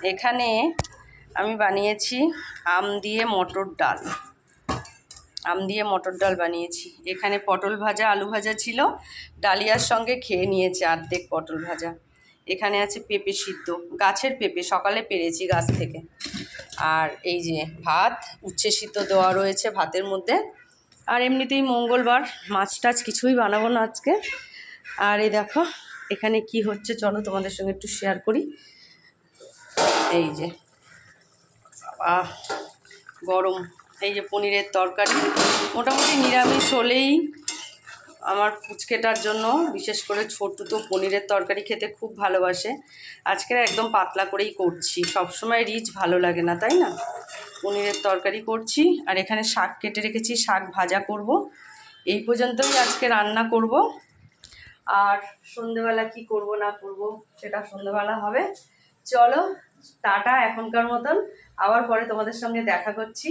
এখানে আমি বানিয়েছি আম দিয়ে মটর ডাল। আম দিয়ে মটর ডাল বানিয়েছি। এখানে পটল ভাজা, আলু ভাজা ছিল, ডালিয়ার সঙ্গে খেয়ে নিয়েছে অর্ধেক পটল ভাজা। এখানে আছে পেঁপে সিদ্ধ, গাছের পেঁপে, সকালে পেরেছি গাছ থেকে। আর এই যে ভাত, উচ্ছে সিদ্ধ দেওয়া রয়েছে ভাতের মধ্যে। আর এমনিতেই মঙ্গলবার, মাছ টাছ কিছুই বানাবো না আজকে। আর এই দেখো এখানে কি হচ্ছে, চলো তোমাদের সঙ্গে একটু শেয়ার করি। এই যে গরম, এই যে পনিরের তরকারি। মোটামুটি নিরামিষ হলেই আমার পুচকেটার জন্য, বিশেষ করে ছোট্টু তো পনিরের তরকারি খেতে খুব ভালোবাসে। আজকে একদম পাতলা করেই করছি, সবসময় রিচ ভালো লাগে না, তাই না? পনিরের তরকারি করছি। আর এখানে শাক কেটে রেখেছি, শাক ভাজা করব। এই পর্যন্তই আজকে রান্না করব। আর সন্ধেবেলা কি করব না করব সেটা সন্ধেবেলা হবে। চলো টাটা এখনকার মতন, আবার পরে তোমাদের সঙ্গে দেখা করছি।